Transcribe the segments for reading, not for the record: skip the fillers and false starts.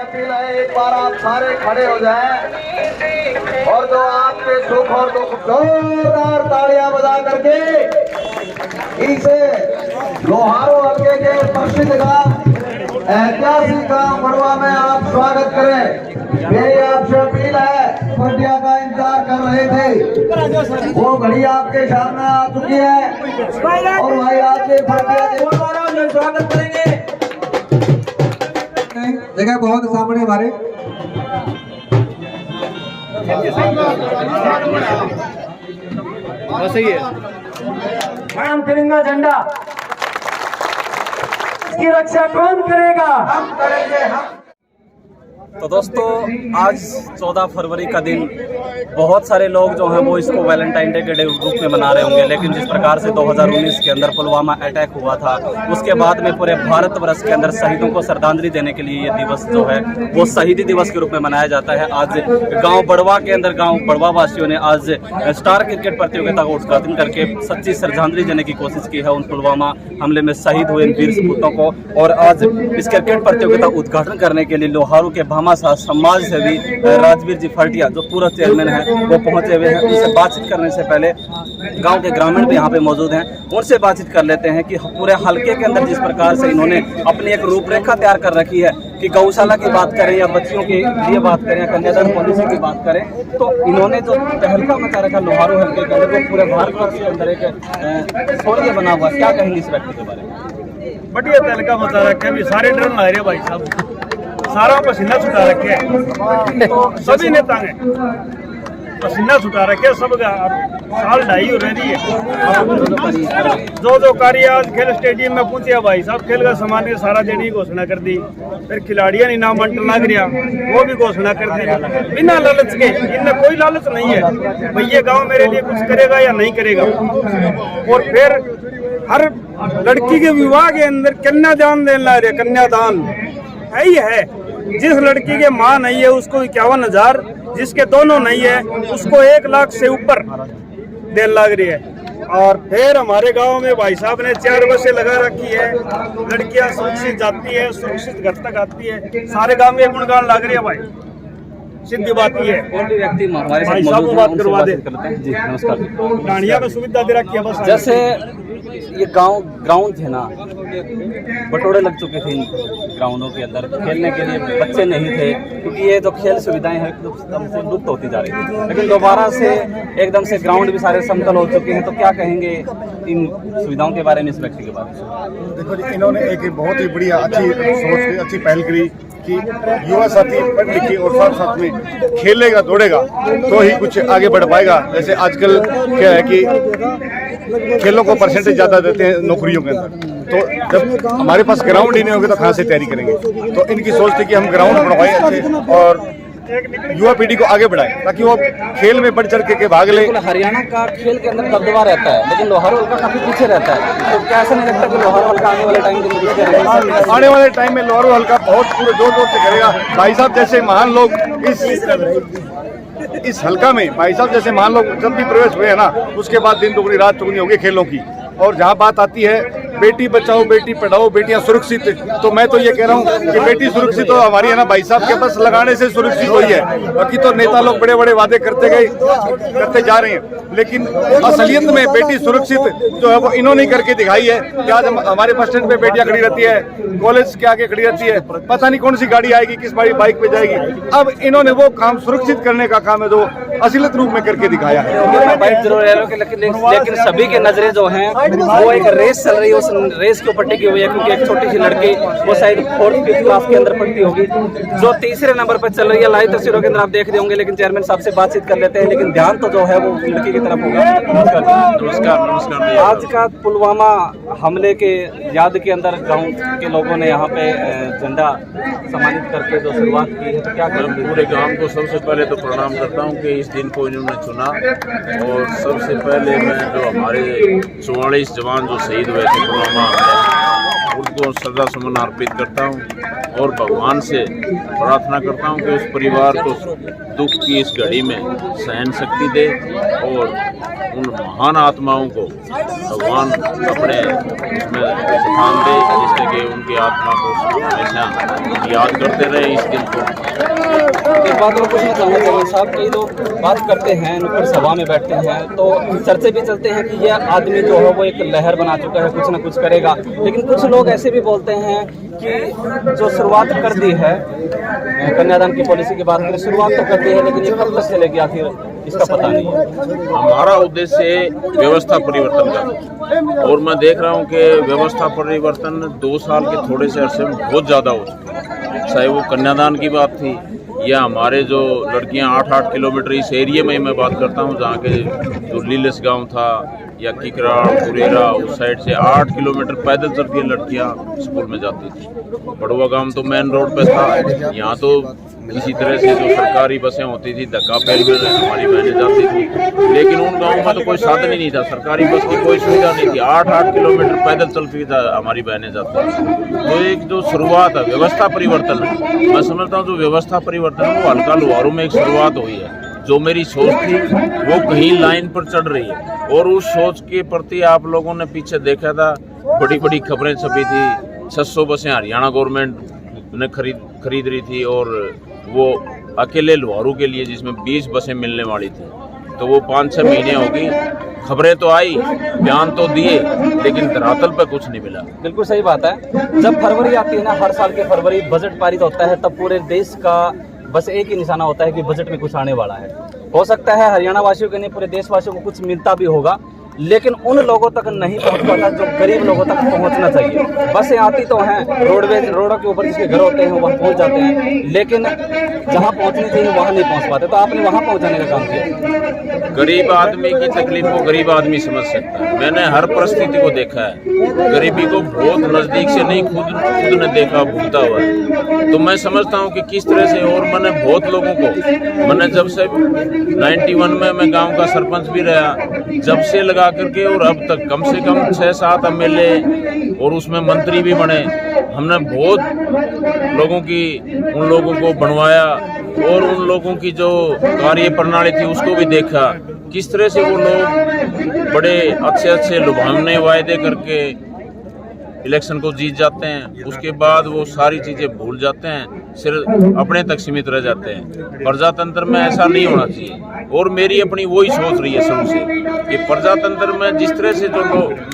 Appeal है, एक बार आप सारे खड़े हो जाएं और जो आपके सुख और दुख जोरदार तालियां बजा करके इसे लोहारू हल्के के प्रसिद्ध गांव ऐतिहासिक गांव बड़वा में आप स्वागत करें। मेरी आपसे अपील है, फटिया का इंतजार कर रहे थे, वो घड़ी आपके सामने आ चुकी है और भाई आपके फटिया स्वागत करेंगे। जगह बहुत सामने हमारे सही है। हम तिरंगा झंडा की रक्षा कौन करेगा? हम करेंगे। हम तो दोस्तों, आज 14 फरवरी का दिन बहुत सारे लोग जो हैं वो इसको वैलेंटाइन डे के रूप में मना रहे होंगे, लेकिन जिस प्रकार से 2019 के अंदर पुलवामा अटैक हुआ था, उसके बाद में पूरे भारतवर्ष के अंदर शहीदों को श्रद्धांजलि देने के लिए ये दिवस जो है वो शहीदी दिवस के रूप में मनाया जाता है। आज गांव बड़वा के अंदर गांव बड़वा वासियों ने आज स्टार क्रिकेट प्रतियोगिता का उद्घाटन करके सच्ची श्रद्धांजलि देने की कोशिश की है उन पुलवामा हमले में शहीद हुए वीर सपूतों को। और आज इस क्रिकेट प्रतियोगिता उद्घाटन करने के लिए लोहारू के भामाशाह समाज सेवी राजवीर जी फटिया जो पूरा चेयरमैन है वो पहुंचे हुए हैं। उनसे बातचीत करने से पहले गांव के ग्रामीण भी यहाँ पे मौजूद हैं, उनसे बातचीत कर लेते हैं कि पूरे हलके के अंदर जिस प्रकार से इन्होंने अपनी एक रूपरेखा तैयार कर रखी है कि गौशाला की बात करें या बच्चियों के लिए बात करें या कन्यादान पॉलिसी की बात करें, तो इन्होंने जो तहलका मचा रखा लोहारू हलके के अंदर वो पूरे भारतवर्ष के अंदर एक शौर्य बना हुआ। क्या कहेंगे इस व्यक्ति के बारे में? बढ़िया तहलका मचा रखे अभी सारे डर ला रहे भाई साहब, सारा पसीना छुटा रखे सभी नेता ने पसीना छुटा रखे सब साल ढाई हो रही है। जो कार्य आज खेल स्टेडियम में पहुंचे भाई साहब, खेल का सामान के सारा देने की घोषणा कर दी, फिर खिलाड़ियों ने इनाम बंटन लग रहा वो भी घोषणा कर दी बिना लालच के। इनमें कोई लालच नहीं है भाई ये गांव मेरे लिए कुछ करेगा या नहीं करेगा। और फिर हर लड़की के विवाह के अंदर कन्यादान देने ला रहे, कन्यादान यही है। जिस लड़की के माँ नहीं है उसको 51,000, जिसके दोनों नहीं है उसको 1 लाख से ऊपर देने लग रही है। और फिर हमारे गांव में भाई साहब ने 4 बसें लगा रखी है, लड़कियां सुरक्षित जाती है, सुरक्षित घर तक आती है, सारे गांव में गुणगान लग रही है भाई। सीधी बात ये है। और भी व्यक्ति हमारे भाई साहब को बात करवा दे। जी नमस्कार। गाड़िया में सुविधा दे रखी है बस। जैसे ये गांव ग्राउंड थे ना, बटोरे लग चुके थे इन ग्राउंडों के अंदर, खेलने के लिए बच्चे नहीं थे क्योंकि ये जो खेल सुविधाएं हैं एकदम से लुप्त होती जा रही थी, लेकिन दोबारा से एकदम से ग्राउंड भी सारे समतल हो चुके हैं। तो क्या कहेंगे इन सुविधाओं के बारे में, इस व्यक्ति के बारे में? देखो जी, इन्होंने एक बहुत ही बढ़िया अच्छी सोच, अच्छी पहल करी कि युवा साथी पढ़ लिखे और साथ साथ में खेलेगा दौड़ेगा तो ही कुछ आगे बढ़ पाएगा। जैसे आजकल क्या है कि खेलों को परसेंटेज ज़्यादा देते हैं नौकरियों के अंदर, तो जब हमारे पास ग्राउंड ही नहीं होगा तो कहाँ से तैयारी करेंगे। तो इनकी सोच थी कि हम ग्राउंड बनवाएं अच्छे और युवा पीढ़ी को आगे बढ़ाएं ताकि वो खेल में बढ़ चढ़ के भाग ले। हरियाणा का खेल के अंदर दबदबा रहता है लेकिन लोहारू हल्का काफी पीछे रहता है, तो क्या ऐसा नहीं लगता कि लोहारू हल्का आने वाले टाइम में आने वाले टाइम में लोहारू हल्का बहुत पूरे जोर जोर से करेगा। भाई साहब जैसे महान लोग इस हल्का में, भाई साहब जैसे महान लोग जब भी प्रवेश हुए हैं ना, उसके बाद दिन दुगनी रात चुगनी होगी खेलों की। और जहाँ बात आती है बेटी बचाओ बेटी पढ़ाओ बेटियां सुरक्षित, तो मैं तो ये कह रहा हूँ कि बेटी सुरक्षित तो हमारी है ना भाई साहब के बस लगाने से सुरक्षित हुई है। बाकी तो नेता लोग बड़े बड़े वादे करते जा रहे हैं, लेकिन असलियत में बेटी सुरक्षित जो है वो इन्होंने करके दिखाई है कि आज हमारे बस स्टैंड पे बेटियां खड़ी रहती है, कॉलेज के आगे खड़ी रहती है, पता नहीं कौन सी गाड़ी आएगी, किस बाइक पे जाएगी। अब इन्होंने वो काम सुरक्षित करने का काम है जो असलियत रूप में करके दिखाया है। बाइक जरूर है लेकिन सभी की नजरें जो हैं वो एक रेस चल रही है, उस रेस के ऊपर टिकी हुई है क्योंकि एक छोटी सी लड़की वो शायद 4th-5th क्लास के अंदर पढ़ती होगी जो 3रे नंबर पर चल रही है। लाइव तस्वीरों के अंदर आप देख रहे होंगे, लेकिन चेयरमैन साहब से बातचीत कर लेते हैं, लेकिन ध्यान तो जो है वो लड़की की तरफ होगा। नमस्कार। आज का पुलवामा हमले के याद के अंदर गांव के लोगों ने यहाँ पे झंडा सम्मानित करके जो शुरुआत की है, तो क्या करेंगे? पूरे गांव को सबसे पहले तो प्रणाम करता हूं कि इस दिन को इन्होंने चुना। और सबसे पहले मैं जो हमारे 44 जवान जो शहीद हुए थे पुलवामा में, उनको श्रद्धा सुमन अर्पित करता हूं और भगवान से प्रार्थना करता हूं कि उस परिवार को दुख की इस घड़ी में सहन शक्ति दे और उन महान आत्माओं को भगवान अपने उसमें स्थान दे, जिससे कि उनकी आत्मा को हमेशा याद करते रहे इस दिन को। एक बात और पूछना चाहूँगा जवान साहब, कई लोग बात करते हैं, नुक्कड़ सभा में बैठते हैं तो चर्चे भी चलते हैं कि यह आदमी जो है वो एक लहर बना चुका है, कुछ ना कुछ करेगा। लेकिन कुछ लोग ऐसे भी बोलते हैं कि जो शुरुआत कर दी है कन्यादान की पॉलिसी की बात करें, शुरुआत तो कर दी है, लेकिन ये कब तक चलेगी आखिर इसका पता नहीं है। हमारा उद्देश्य व्यवस्था परिवर्तन का, और मैं देख रहा हूं कि व्यवस्था परिवर्तन 2 साल के थोड़े से अरसे में बहुत ज़्यादा हो चुका है। चाहे वो कन्यादान की बात थी या हमारे जो लड़कियां 8-8 किलोमीटर इस एरिया में मैं बात करता हूं, जहां के जो लीलस गांव था या किकरा पुरेरा उस साइड से 8 किलोमीटर पैदल चल के लड़कियां स्कूल में जाती थी। बड़ुआ गांव तो मेन रोड पे था, यहाँ तो इसी तरह से जो सरकारी बसें होती थी धक्का पैल में हमारी बहनें जाती थी, लेकिन उन गाँव में तो कोई साधन ही नहीं था, सरकारी बस की कोई सुविधा नहीं थी। 8-8 किलोमीटर पैदल चल के हमारी बहनें जाती थी। तो एक जो शुरुआत है व्यवस्था परिवर्तन है, मैं समझता हूँ जो व्यवस्था परिवर्तन है वो हल्का लोहारों में एक शुरुआत हुई है। जो मेरी सोच थी वो कहीं लाइन पर चढ़ रही है, और उस सोच के प्रति आप लोगों ने पीछे देखा था, बड़ी बड़ी खबरें छपी थी। 600 बसें हरियाणा गवर्नमेंट ने खरीद रही थी, और वो अकेले लोहारू के लिए जिसमें 20 बसें मिलने वाली थी। तो वो 5-6 महीने हो गई, खबरें तो आई, बयान तो दिए, लेकिन धरातल पर कुछ नहीं मिला। बिल्कुल सही बात है। जब फरवरी आती है ना, हर साल के फरवरी बजट पारित होता है, तब पूरे देश का बस एक ही निशाना होता है कि बजट में कुछ आने वाला है। हो सकता है हरियाणा वासियों के नहीं पूरे देशवासियों को कुछ मिलता भी होगा, लेकिन उन लोगों तक नहीं पहुंच पाता जो गरीब लोगों तक पहुंचना चाहिए। बसें आती तो हैं, रोडों के ऊपर जिसके घर होते हैं वहाँ पहुंच जाते हैं, लेकिन जहाँ पहुंचनी चाहिए वहाँ नहीं पहुंच पाते। तो आपने वहाँ पहुंचाने का काम किया। गरीब आदमी की तकलीफ को गरीब आदमी समझ सकता है। मैंने हर परिस्थिति को देखा है, गरीबी को बहुत नजदीक से नहीं, खुद ने देखा, भूलता हुआ है। तो मैं समझता हूँ कि किस तरह से, और मैंने बहुत लोगों को, मैंने जब से 91 में मैं गाँव का सरपंच भी रहा, जब से लगा करके और अब तक कम से कम 6-7 MLA और उसमें मंत्री भी बने, हमने बहुत लोगों की, उन लोगों को बनवाया, और उन लोगों की जो कार्य प्रणाली थी उसको भी देखा, किस तरह से वो लोग बड़े अच्छे लुभावने वायदे करके इलेक्शन को जीत जाते हैं, उसके बाद वो सारी चीज़ें भूल जाते हैं, सिर्फ अपने तक सीमित रह जाते हैं। प्रजातंत्र में ऐसा नहीं होना चाहिए, और मेरी अपनी वही सोच रही है शुरू से कि प्रजातंत्र में जिस तरह से जो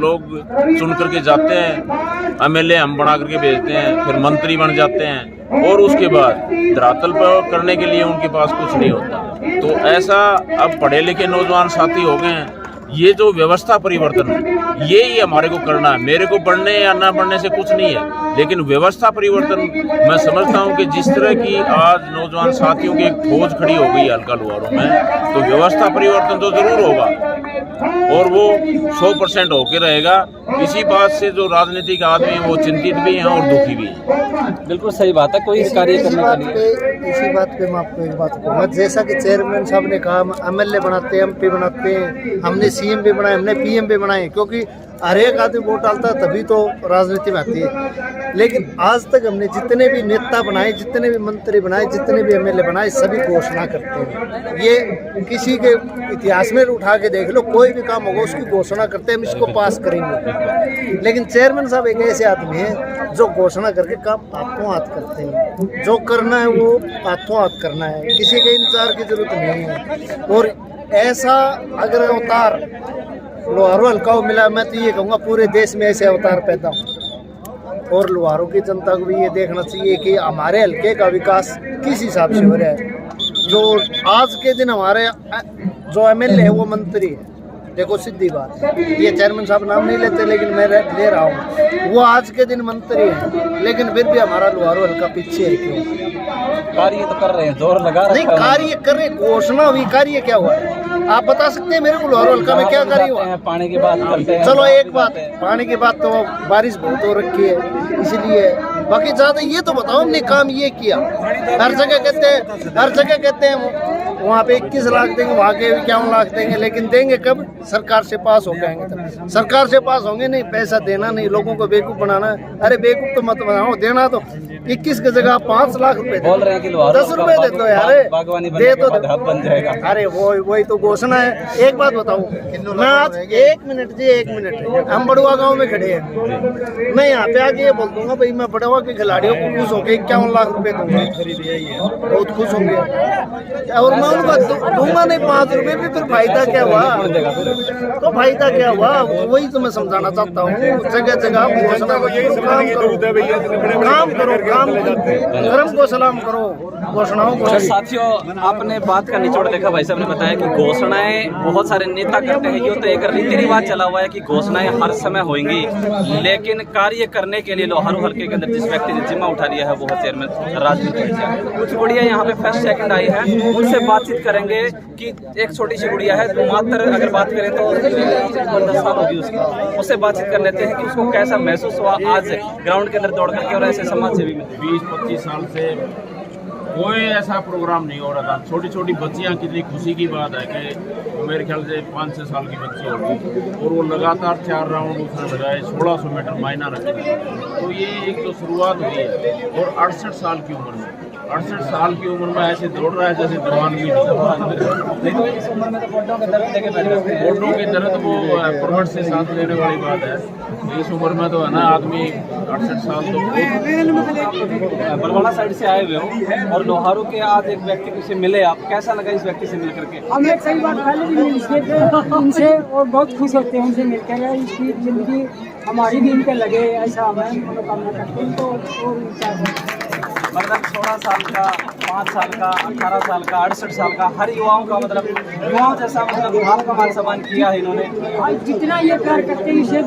लोग चुन करके जाते हैं, MLA हम बना करके भेजते हैं, फिर मंत्री बन जाते हैं, और उसके बाद धरातल पर करने के लिए उनके पास कुछ नहीं होता। तो ऐसा अब पढ़े लिखे नौजवान साथी हो गए हैं। ये जो व्यवस्था परिवर्तन है, ये ही हमारे को करना है। मेरे को बढ़ने या ना बढ़ने से कुछ नहीं है, लेकिन व्यवस्था परिवर्तन मैं समझता हूँ कि जिस तरह की आज नौजवान साथियों की एक फौज खड़ी हो गई हल्का लोहारों में, तो व्यवस्था परिवर्तन तो जरूर होगा, और वो 100% होके रहेगा। इसी बात से जो राजनीतिक आदमी है वो चिंतित भी हैं और दुखी भी हैं। बिल्कुल सही बात है। कोई कार्य करने के लिए इसी बात पे मैं आपको एक बात कहूँगा, जैसा कि चेयरमैन साहब ने कहा, MLA बनाते हैं, MP बनाते हैं, हमने CM भी बनाए, हमने PM भी बनाए, क्योंकि हर एक आदमी वोट डालता है तभी तो राजनीति में आती है। लेकिन आज तक हमने जितने भी नेता बनाए, जितने भी मंत्री बनाए, जितने भी MLA बनाए, सभी घोषणा करते हैं। ये किसी के इतिहास में उठा के देख लो, कोई भी काम होगा उसकी घोषणा करते हैं, हम इसको पास करेंगे। लेकिन चेयरमैन साहब एक ऐसे आदमी हैं जो घोषणा करके काम हाथों हाथ करते हैं। जो करना है वो हाथों हाथ करना है, किसी के इंतजार की जरूरत नहीं है। और ऐसा अगर अवतार लोहारू हल्का को मिला, मैं तो ये कहूँगा पूरे देश में ऐसे अवतार पैदा हो। और लोहारू की जनता को भी ये देखना चाहिए कि हमारे हल्के का विकास किस हिसाब से हो रहा है। जो आज के दिन हमारे जो MLA है वो मंत्री है, देखो सीधी बात है, ये चेयरमैन साहब नाम नहीं लेते लेकिन मैं ले रहा हूँ, वो आज के दिन मंत्री है, लेकिन फिर भी हमारा लोहारू हल्का पीछे है। क्यों? कार्य तो कर रहे हैं, जोर लगा नहीं, कार्य कर रहे, घोषणा हुई, कार्य क्या हुआ है? आप बता सकते हैं मेरे को लोहारू हल्का में क्या करी हुआ? पानी की बात करते हैं। चलो एक बात, पानी की बात तो बारिश बहुत हो रखी है इसलिए, बाकी ज्यादा ये तो बताओ हमने काम ये किया। हर जगह कहते हैं वहाँ पे 21 लाख देंगे, वहाँ के 51 लाख देंगे, लेकिन देंगे कब? सरकार से पास हो जाएंगे तब। सरकार से पास होंगे नहीं, पैसा देना नहीं, लोगों को बेवकूफ बनाना है। अरे बेवकूफ तो मत बनाओ, देना तो 21 की जगह 5 लाख रुपए बोल रहे हैं कि 10 रुपए दे दो यार, दे तो बन जाएगा। अरे वही तो घोषणा है। एक बात बताऊं, मैं आज 1 मिनट हम बड़ुआ गांव में खड़े हैं, मैं यहाँ पे आके ये बोल दूंगा भाई मैं बड़ुआ के खिलाड़ियों को खुश होकर 51 लाख रुपए दूंगा, बहुत खुश होंगे, और मैं उनको दूंगा नहीं 5 रुपए भी, फिर फायदा क्या हुआ? तो फायदा क्या हुआ? वही तो मैं समझाना चाहता हूँ। जगह जगह घोषणा काम करो, धर्म को सलाम करो, घोषणाओं को। साथियों, आपने बात का निचोड़ देखा, भाई साहब ने बताया कि घोषणाएं बहुत सारे नेता करते हैं। ये तो एक रीति रिवाज चला हुआ है कि घोषणाएं हर समय होंगी, लेकिन कार्य करने के लिए लोहारू हल्के के अंदर जिस व्यक्ति ने जिम्मा उठा लिया है वो है चेयरमैन राजनीति। कुछ गुड़िया यहाँ पे फर्स्ट सेकंड आई है, उनसे बातचीत करेंगे कि एक छोटी सी गुड़िया है, तो मात्र अगर बात करें तो 10 साल होगी उसकी, उससे बातचीत कर लेते हैं कि उसको कैसा महसूस हुआ आज ग्राउंड के अंदर दौड़ करके और ऐसे समाज सेवी में। 20-25 साल से कोई ऐसा प्रोग्राम नहीं हो रहा था। छोटी छोटी बच्चियां, कितनी खुशी की बात है कि मेरे ख्याल से 5-6 साल की बच्ची होगी और वो लगातार 4 राउंड उसने लगाए, 1600 मीटर मायना रखे। तो ये एक तो शुरुआत हुई है, और 68 साल की उम्र में 68 साल की उम्र में ऐसे दौड़ रहा है जैसे जवान भी नहीं। तो इस उम्र में तो गोड्डों के दर्द लेके बैठ जाते हैं। गोड्डों के दर्द वो परवट से सांस लेने वाली बात है। इस उम्र में तो है ना आदमी 68 साल तो बरवाड़ा साइड से आए हुए हो और लोहारू के आज एक व्यक्ति से मिले, आप कैसा लगा इस व्यक्ति से मिल करके? हम एक सही बात पहले भी मिलते थे उनसे और बहुत खुश होते हैं उनसे मिलकर। इसकी जिंदगी हमारी भी इनके लगे, ऐसा हमें मनोकामना करते हैं। तो मतलब 16 साल का, 5 साल का, 18 साल का, 68 साल का, हर युवाओं का मतलब युवाओं जैसा मतलब आपका मान सम्मान किया है इन्होंने। जितना ये प्यार करते हैं इसे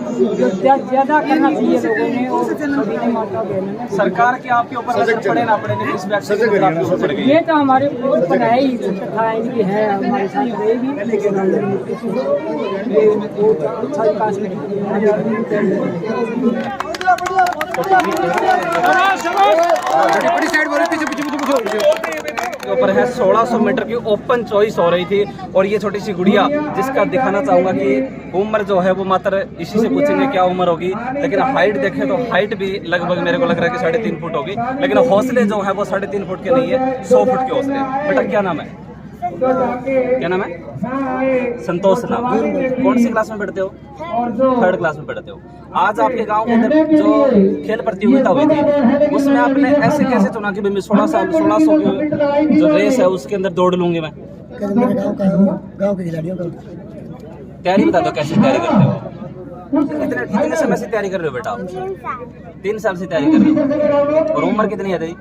ज्यादा करना चाहिए लोगों ने, और सभी ने माता बहनों ने। सरकार की आपके ऊपर नजर पड़े ना पड़े, लेकिन इस व्यक्ति के ऊपर आपके ऊपर पड़ गई। ये तो हमारे ऊपर है ही, कथा इनकी है, हमारे साथ रहेगी। अच्छा विकास के ऊपर है 1600 मीटर की ओपन चॉइस हो रही थी। और ये छोटी सी गुड़िया जिसका दिखाना चाहूंगा कि उम्र जो है वो मात्र इसी से पूछेंगे क्या उम्र होगी, लेकिन हाइट देखें तो हाइट भी लगभग मेरे को लग रहा है कि 3.5 फुट होगी, लेकिन हौसले जो है वो 3.5 फुट के नहीं है, 100 फुट के हौसले। बेटा क्या नाम है? क्या नाम है? संतोष नाम। कौन सी क्लास में पढ़ते हो? 3rd क्लास में पढ़ते हो। आज आपके गांव के अंदर जो खेल प्रतियोगिता हुई थी उसमें आपने ऐसे कैसे चुना कि मैं 1600 की जो रेस है उसके अंदर दौड़ लूंगी मैं? गाँव के खिलाड़ियों का तैयारी बता दो, कैसे तैयारी करते हो? कितने समय से तैयारी कर रहे हो बेटा आप? 3 साल से तैयारी कर रहे हो। और उम्र कितनी है तेरी?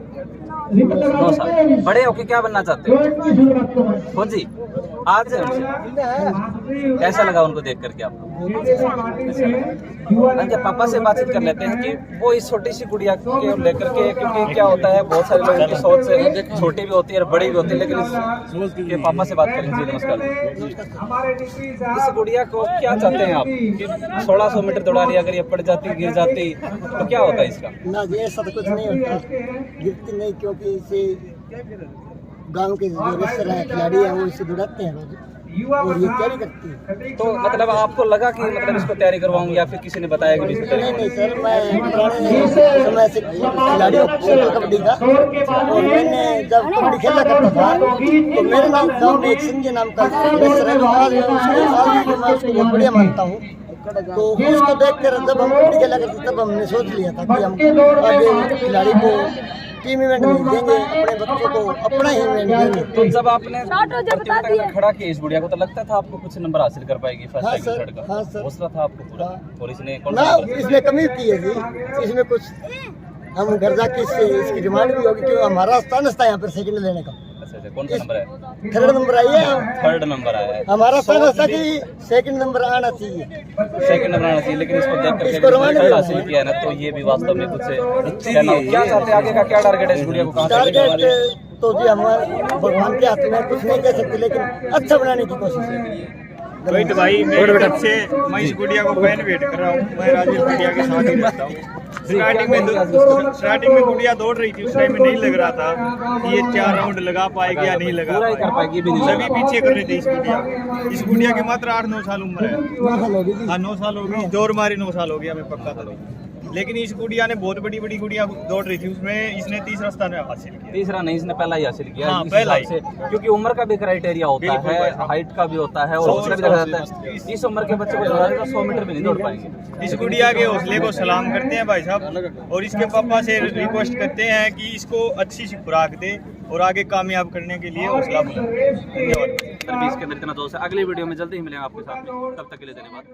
9 साल। बड़े होके क्या बनना चाहते हो? फौजी। आज कैसा लगा उनको देख करके आपको? अच्छा, पापा से बातचीत कर लेते हैं कि वो इस छोटी सी गुड़िया को लेकर के, क्योंकि क्या होता है बहुत सारे लोगों की सोच से छोटी भी होती है और बड़ी भी होती है, लेकिन इसके पापा से बात करेंगे। नमस्कार। इस गुड़िया को क्या चाहते हैं आप कि 1600 मीटर दौड़ा लिया, अगर ये पड़ जाती, गिर जाती तो क्या होता है इसका? ना जी ऐसा तो कुछ नहीं होता, गिरती नहीं, क्योंकि इसे गांव के जो रेसर है, खिलाड़ी है, वो इसे दौड़ाते हैं रोज और ये तैयारी करती है। तो मतलब आपको लगा कि मतलब इसको तैयारी करवाऊं या फिर किसी ने बताया कि नहीं सर, मैं पुराने समय से खिलाड़ी हूँ कबड्डी का, और मैंने जब कबड्डी खेला करता था तो मेरे गाँव में एक संजय नाम का रेसर है, मैं उसको बहुत बढ़िया मानता हूँ। तो उसको देख कर जब हम कबड्डी खेला करते तब हमने सोच लिया था कि हम आगे खिलाड़ी को टीम इवेंट नहीं देंगे, अपने बच्चों को अपना ही इवेंट देंगे। तो जब आपने प्रतियोगिता में खड़ा किया इस गुड़िया को, तो लगता था आपको कुछ नंबर हासिल कर पाएगी फर्स्ट सेकंड थर्ड का? हाँ सर, हौसला था आपको पूरा। और इसने कौन ना सा इसमें कमी की है जी, इसमें कुछ हम घर जाके इसकी डिमांड भी होगी कि हमारा स्थान था यहाँ पर सेकंड लेने का। अच्छा, कौन सा नंबर है? 3rd नंबर आई है। 3rd नंबर आया है। हमारा स्थान था कि 2nd नंबर आना चाहिए, 2nd नंबर आना चाहिए, लेकिन इसको देख करके 3rd हासिल किया ना, तो ये भी वास्तव में कुछ कहना। क्या चाहते हैं आगे का, क्या टारगेट है इस गुड़िया को? कहाँ टारगेट तो जी हमारे भगवान के हाथ में कुछ नहीं कह सकते, लेकिन अच्छा बनाने की कोशिश है। रोहित भाई मेरी तरफ से मैं इस गुड़िया को फैन वेट कर रहा हूँ। मैं राजेश गुड़िया के साथ ही रहता हूँ। स्टार्टिंग में गुड़िया दौड़ रही थी, उस टाइम में नहीं लग रहा था कि ये 4 राउंड लगा पाएगी या नहीं लगा पाएगी, सभी पीछे कर रहे थे इस गुड़िया की मात्र 8-9 साल उम्र है। हाँ 9 साल हो गई, जोर मारी 9 साल हो गया, हमें पक्का था। लेकिन इस गुड़िया ने बहुत बड़ी बड़ी गुड़िया दौड़ रही थी, उसमें इसने तीसरा स्थान हासिल किया। तीसरा नहीं, इसने पहला ही हासिल किया। हाँ, पहला ही। से, क्योंकि उम्र का भी क्राइटेरिया होता है, हाइट का भी होता है और हौसला भी देखा जाता है। इस उम्र के बच्चे को दौड़ा 100 मीटर भी नहीं दौड़ पाएंगे। इस गुड़िया के हौसले को सलाम करते हैं भाई साहब, और इसके पापा से रिक्वेस्ट करते हैं कि इसको अच्छी सी खुराक दे और आगे कामयाब करने के लिए हौसला बुलंद। धन्यवाद। इसके अंदर इतना दोस्त है। अगली वीडियो में जल्दी ही मिलेंगे आपके साथ में, तब तक के लिए धन्यवाद।